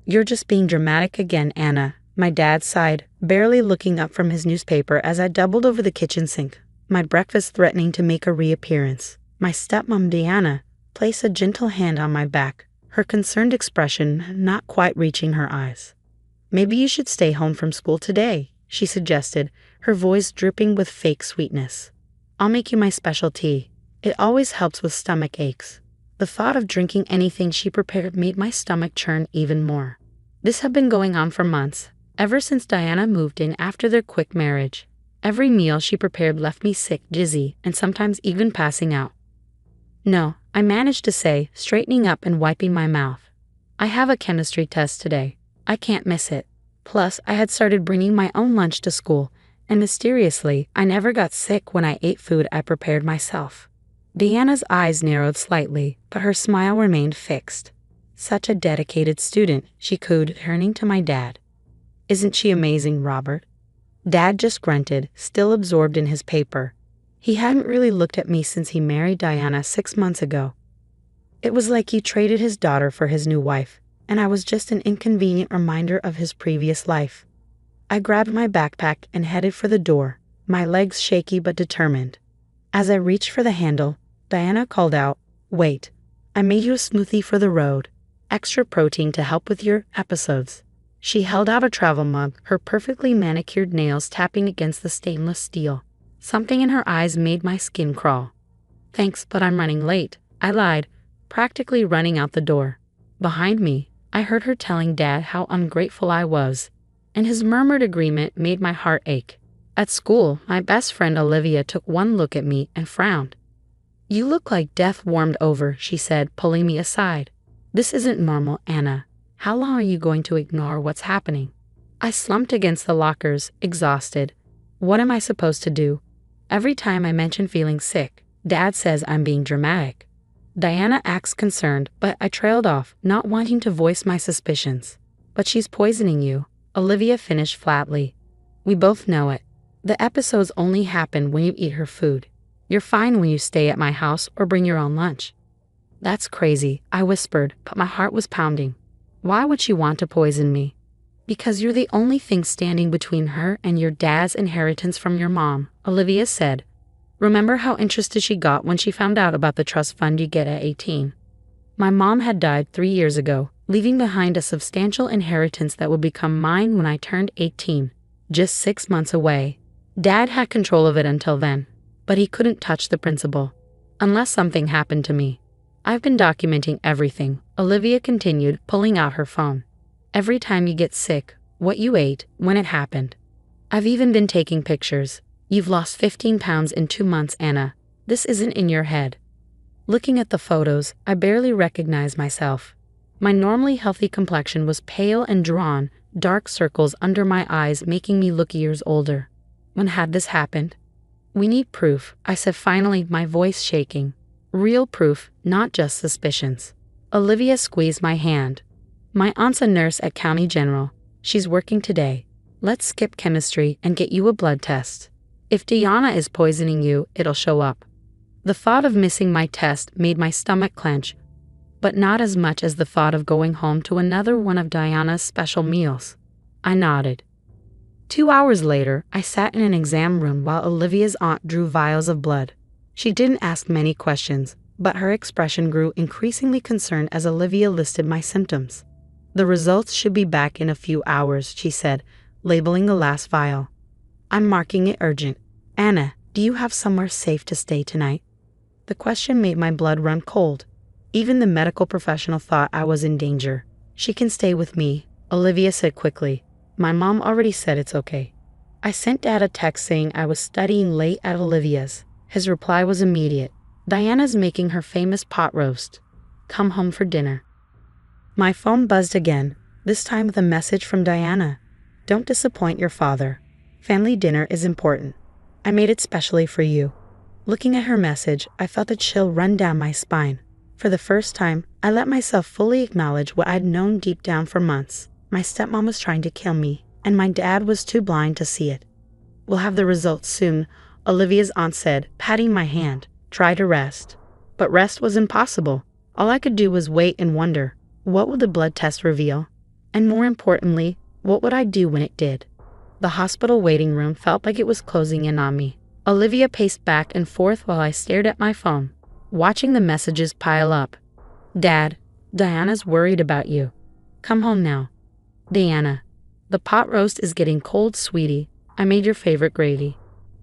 You're just being dramatic again, Anna, my dad sighed, barely looking up from his newspaper as I doubled over the kitchen sink, my breakfast threatening to make a reappearance. My stepmom, Diana, placed a gentle hand on my back, her concerned expression not quite reaching her eyes. Maybe you should stay home from school today, she suggested, her voice dripping with fake sweetness. I'll make you my special tea. It always helps with stomach aches. The thought of drinking anything she prepared made my stomach churn even more. This had been going on for months, ever since Diana moved in after their quick marriage. Every meal she prepared left me sick, dizzy, and sometimes even passing out. No, I managed to say, straightening up and wiping my mouth. I have a chemistry test today. I can't miss it. Plus, I had started bringing my own lunch to school, and mysteriously, I never got sick when I ate food I prepared myself. Diana's eyes narrowed slightly, but her smile remained fixed. Such a dedicated student, she cooed, turning to my dad. Isn't she amazing, Robert? Dad just grunted, still absorbed in his paper. He hadn't really looked at me since he married Diana 6 months ago. It was like he traded his daughter for his new wife, and I was just an inconvenient reminder of his previous life. I grabbed my backpack and headed for the door, my legs shaky but determined. As I reached for the handle, Diana called out, "Wait, I made you a smoothie for the road. Extra protein to help with your episodes." She held out a travel mug, her perfectly manicured nails tapping against the stainless steel. Something in her eyes made my skin crawl. "Thanks, but I'm running late," I lied, practically running out the door. Behind me, I heard her telling Dad how ungrateful I was, and his murmured agreement made my heart ache. At school, my best friend Olivia took one look at me and frowned. "You look like death warmed over," she said, pulling me aside. "This isn't normal, Anna. How long are you going to ignore what's happening?" I slumped against the lockers, exhausted. What am I supposed to do? Every time I mention feeling sick, Dad says I'm being dramatic. Diana acts concerned, but I trailed off, not wanting to voice my suspicions. "But she's poisoning you," Olivia finished flatly. "We both know it. The episodes only happen when you eat her food. You're fine when you stay at my house or bring your own lunch." "That's crazy," I whispered, but my heart was pounding. Why would she want to poison me? "Because you're the only thing standing between her and your dad's inheritance from your mom," Olivia said. "Remember how interested she got when she found out about the trust fund you get at 18? My mom had died 3 years ago, leaving behind a substantial inheritance that would become mine when I turned 18, just 6 months away. Dad had control of it until then, but he couldn't touch the principal. Unless something happened to me. I've been documenting everything," Olivia continued, pulling out her phone. "Every time you get sick, what you ate, when it happened. I've even been taking pictures. You've lost 15 pounds in 2 months, Anna. This isn't in your head." Looking at the photos, I barely recognized myself. My normally healthy complexion was pale and drawn, dark circles under my eyes making me look years older. When had this happened? "We need proof," I said finally, my voice shaking. "Real proof, not just suspicions." Olivia squeezed my hand. "My aunt's a nurse at County General. She's working today. Let's skip chemistry and get you a blood test. If Diana is poisoning you, it'll show up." The thought of missing my test made my stomach clench, but not as much as the thought of going home to another one of Diana's special meals. I nodded. 2 hours later, I sat in an exam room while Olivia's aunt drew vials of blood. She didn't ask many questions, but her expression grew increasingly concerned as Olivia listed my symptoms. "The results should be back in a few hours," she said, labeling the last vial. "I'm marking it urgent. Anna, do you have somewhere safe to stay tonight?" The question made my blood run cold. Even the medical professional thought I was in danger. "She can stay with me," Olivia said quickly. "My mom already said it's okay." I sent Dad a text saying I was studying late at Olivia's. His reply was immediate. "Diana's making her famous pot roast. Come home for dinner." My phone buzzed again, this time with a message from Diana. "Don't disappoint your father. Family dinner is important. I made it specially for you." Looking at her message, I felt a chill run down my spine. For the first time, I let myself fully acknowledge what I'd known deep down for months. My stepmom was trying to kill me, and my dad was too blind to see it. "We'll have the results soon," Olivia's aunt said, patting my hand. "Try to rest." But rest was impossible. All I could do was wait and wonder, what would the blood test reveal? And more importantly, what would I do when it did? The hospital waiting room felt like it was closing in on me. Olivia paced back and forth while I stared at my phone, watching the messages pile up. Dad, Diana's worried about you. Come home now. Diana, the pot roast is getting cold, sweetie. I made your favorite gravy.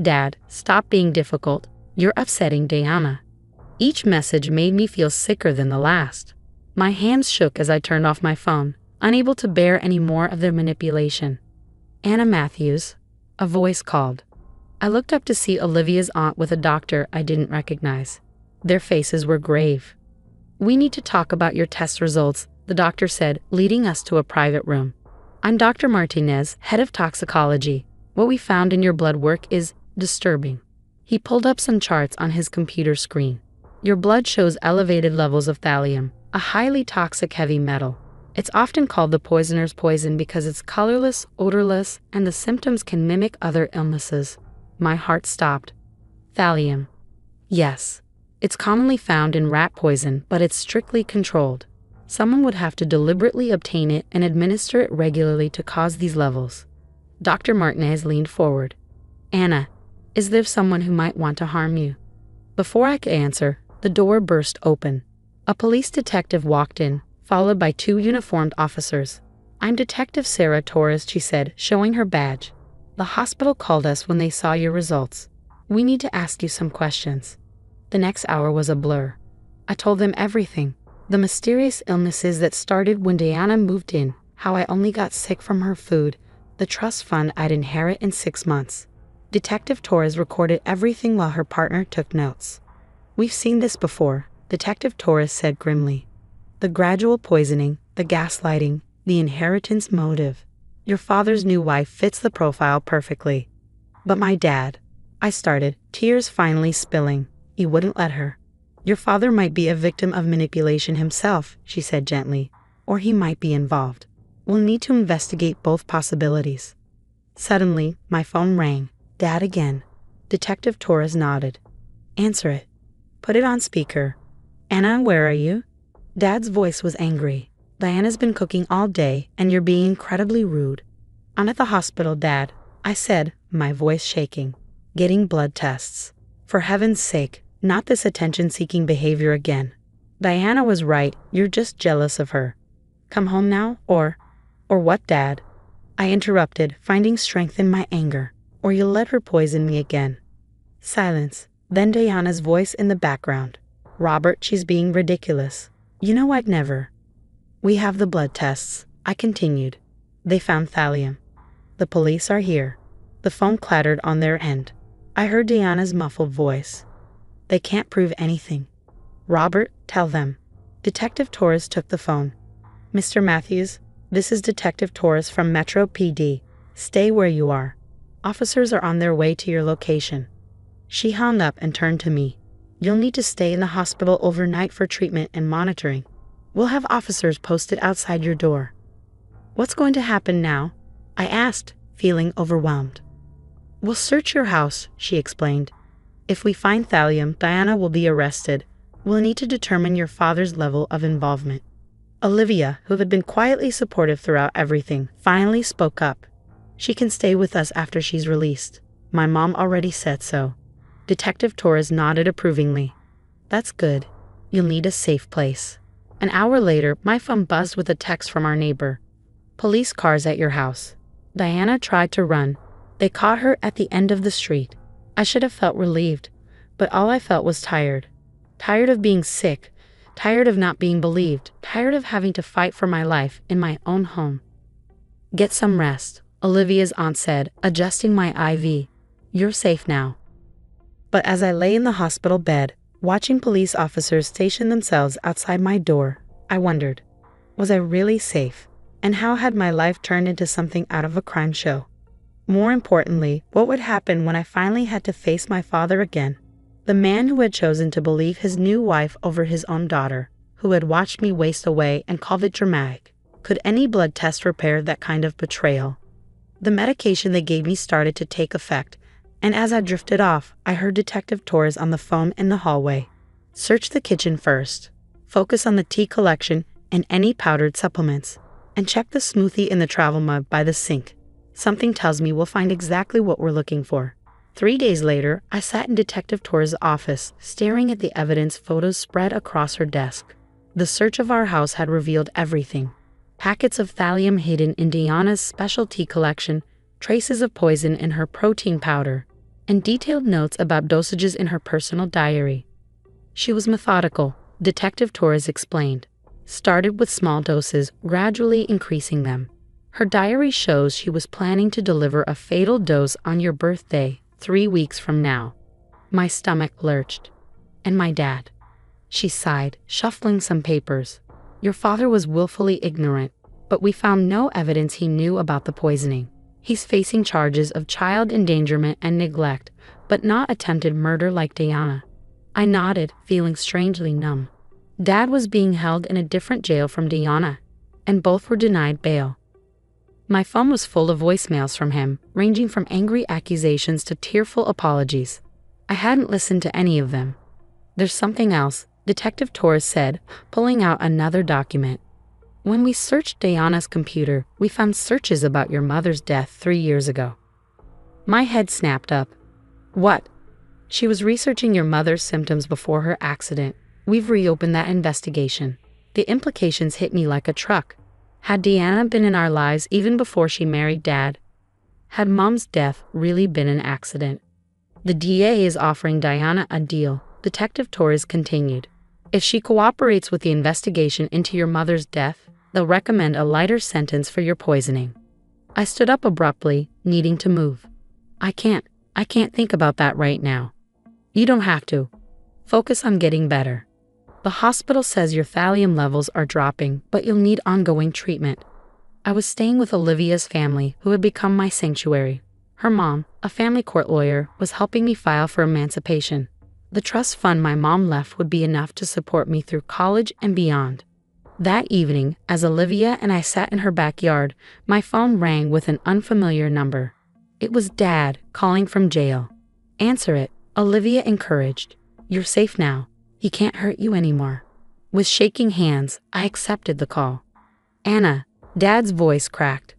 Dad, stop being difficult. You're upsetting Diana. Each message made me feel sicker than the last. My hands shook as I turned off my phone, unable to bear any more of their manipulation. Anna Matthews, a voice called. I looked up to see Olivia's aunt with a doctor I didn't recognize. Their faces were grave. We need to talk about your test results, the doctor said, leading us to a private room. I'm Dr. Martinez, head of toxicology. What we found in your blood work is disturbing. He pulled up some charts on his computer screen. Your blood shows elevated levels of thallium, a highly toxic heavy metal. It's often called the poisoner's poison because it's colorless, odorless, and the symptoms can mimic other illnesses. My heart stopped. Thallium. Yes. It's commonly found in rat poison, but it's strictly controlled. Someone would have to deliberately obtain it and administer it regularly to cause these levels. Dr. Martinez leaned forward. Anna, is there someone who might want to harm you? Before I could answer, the door burst open. A police detective walked in, followed by 2 uniformed officers. I'm Detective Sarah Torres, she said, showing her badge. The hospital called us when they saw your results. We need to ask you some questions. The next hour was a blur. I told them everything. The mysterious illnesses that started when Diana moved in, how I only got sick from her food, the trust fund I'd inherit in 6 months. Detective Torres recorded everything while her partner took notes. We've seen this before, Detective Torres said grimly. The gradual poisoning, the gaslighting, the inheritance motive. Your father's new wife fits the profile perfectly. But my dad, I started, tears finally spilling. He wouldn't let her. Your father might be a victim of manipulation himself, she said gently, or he might be involved. We'll need to investigate both possibilities. Suddenly, my phone rang. Dad again. Detective Torres nodded. Answer it. Put it on speaker. Anna, where are you? Dad's voice was angry. Diana's been cooking all day, and you're being incredibly rude. I'm at the hospital, Dad, I said, my voice shaking. Getting blood tests. For heaven's sake, not this attention-seeking behavior again. Diana was right, you're just jealous of her. Come home now, or what, Dad? I interrupted, finding strength in my anger. Or you'll let her poison me again. Silence. Then Diana's voice in the background. Robert, she's being ridiculous. You know I'd never. We have the blood tests, I continued. They found thallium. The police are here. The phone clattered on their end. I heard Diana's muffled voice. They can't prove anything. Robert, tell them. Detective Torres took the phone. Mr. Matthews, this is Detective Torres from Metro PD. Stay where you are. Officers are on their way to your location. She hung up and turned to me. You'll need to stay in the hospital overnight for treatment and monitoring. We'll have officers posted outside your door. What's going to happen now? I asked, feeling overwhelmed. We'll search your house, she explained. If we find thallium, Diana will be arrested. We'll need to determine your father's level of involvement. Olivia, who had been quietly supportive throughout everything, finally spoke up. She can stay with us after she's released. My mom already said so. Detective Torres nodded approvingly. That's good. You'll need a safe place. An hour later, my phone buzzed with a text from our neighbor. Police cars at your house. Diana tried to run. They caught her at the end of the street. I should have felt relieved, but all I felt was tired. Tired of being sick. Tired of not being believed. Tired of having to fight for my life in my own home. Get some rest, Olivia's aunt said, adjusting my IV. You're safe now. But as I lay in the hospital bed, watching police officers station themselves outside my door, I wondered, was I really safe? And how had my life turned into something out of a crime show? More importantly, what would happen when I finally had to face my father again? The man who had chosen to believe his new wife over his own daughter, who had watched me waste away and called it dramatic. Could any blood test repair that kind of betrayal? The medication they gave me started to take effect, and as I drifted off, I heard Detective Torres on the phone in the hallway. Search the kitchen first. Focus on the tea collection and any powdered supplements. and check the smoothie in the travel mug by the sink. Something tells me we'll find exactly what we're looking for. 3 days later, I sat in Detective Torres' office, staring at the evidence photos spread across her desk. The search of our house had revealed everything. Packets of thallium hidden in Diana's specialty collection, traces of poison in her protein powder, and detailed notes about dosages in her personal diary. She was methodical, Detective Torres explained. Started with small doses, gradually increasing them. Her diary shows she was planning to deliver a fatal dose on your birthday, 3 weeks from now. My stomach lurched. And my dad? She sighed, shuffling some papers. Your father was willfully ignorant, but we found no evidence he knew about the poisoning. He's facing charges of child endangerment and neglect, but not attempted murder like Diana. I nodded, feeling strangely numb. Dad was being held in a different jail from Diana, and both were denied bail. My phone was full of voicemails from him, ranging from angry accusations to tearful apologies. I hadn't listened to any of them. There's something else, Detective Torres said, pulling out another document. When we searched Diana's computer, we found searches about your mother's death 3 years ago. My head snapped up. What? She was researching your mother's symptoms before her accident. We've reopened that investigation. The implications hit me like a truck. Had Diana been in our lives even before she married Dad? Had Mom's death really been an accident? The DA is offering Diana a deal, Detective Torres continued. If she cooperates with the investigation into your mother's death, they'll recommend a lighter sentence for your poisoning. I stood up abruptly, needing to move. I can't think about that right now. You don't have to. Focus on getting better. The hospital says your thallium levels are dropping, but you'll need ongoing treatment. I was staying with Olivia's family, who had become my sanctuary. Her mom, a family court lawyer, was helping me file for emancipation. The trust fund my mom left would be enough to support me through college and beyond. That evening, as Olivia and I sat in her backyard, my phone rang with an unfamiliar number. It was Dad, calling from jail. Answer it, Olivia encouraged. You're safe now. He can't hurt you anymore. With shaking hands, I accepted the call. Anna, Dad's voice cracked.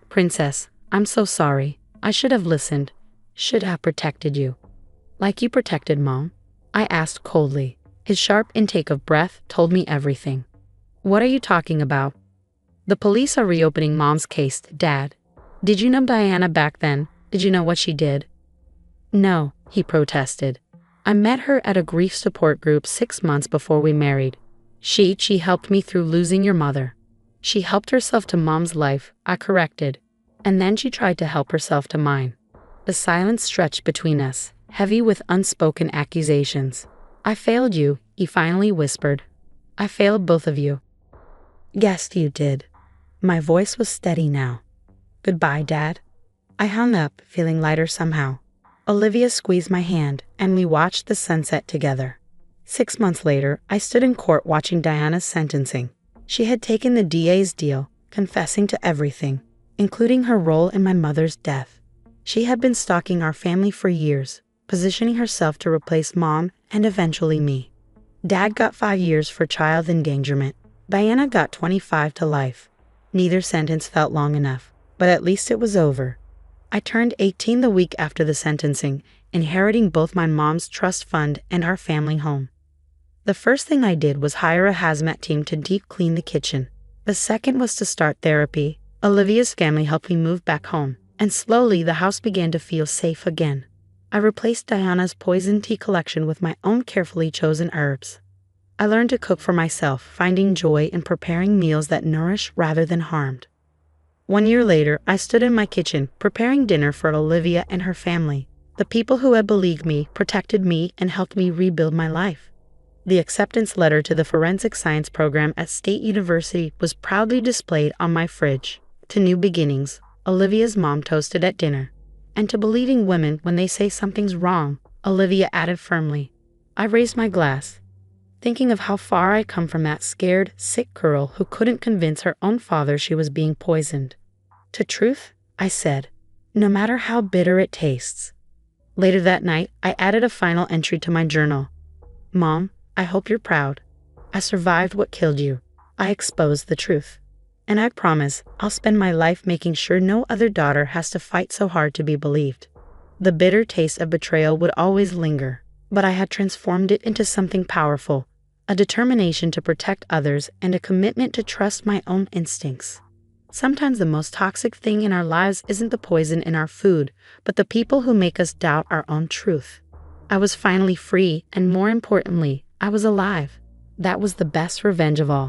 Princess, I'm so sorry. I should have listened. Should have protected you. Like you protected Mom? I asked coldly. His sharp intake of breath told me everything. What are you talking about? The police are reopening Mom's case, Dad. Did you know Diana back then? Did you know what she did? No, he protested. I met her at a grief support group 6 months before we married. She helped me through losing your mother. She helped herself to Mom's life, I corrected. And then she tried to help herself to mine. The silence stretched between us, heavy with unspoken accusations. I failed you, he finally whispered. I failed both of you. Yes, you did. My voice was steady now. Goodbye, Dad. I hung up, feeling lighter somehow. Olivia squeezed my hand, and we watched the sunset together. 6 months later, I stood in court watching Diana's sentencing. She had taken the DA's deal, confessing to everything, including her role in my mother's death. She had been stalking our family for years, positioning herself to replace Mom and eventually me. Dad got 5 years for child endangerment. Diana got 25 to life. Neither sentence felt long enough, but at least it was over. I turned 18 the week after the sentencing, inheriting both my mom's trust fund and our family home. The first thing I did was hire a hazmat team to deep clean the kitchen. The second was to start therapy. Olivia's family helped me move back home, and slowly the house began to feel safe again. I replaced Diana's poison tea collection with my own carefully chosen herbs. I learned to cook for myself, finding joy in preparing meals that nourish rather than harmed. 1 year later, I stood in my kitchen, preparing dinner for Olivia and her family. The people who had believed me, protected me, and helped me rebuild my life. The acceptance letter to the forensic science program at State University was proudly displayed on my fridge. To new beginnings, Olivia's mom toasted at dinner. And to believing women when they say something's wrong, Olivia added firmly. I raised my glass, thinking of how far I come from that scared, sick girl who couldn't convince her own father she was being poisoned. To truth, I said, no matter how bitter it tastes. Later that night, I added a final entry to my journal. Mom, I hope you're proud. I survived what killed you. I exposed the truth. And I promise I'll spend my life making sure no other daughter has to fight so hard to be believed. The bitter taste of betrayal would always linger, but I had transformed it into something powerful, a determination to protect others and a commitment to trust my own instincts. Sometimes the most toxic thing in our lives isn't the poison in our food, but the people who make us doubt our own truth. I was finally free, and more importantly, I was alive. That was the best revenge of all.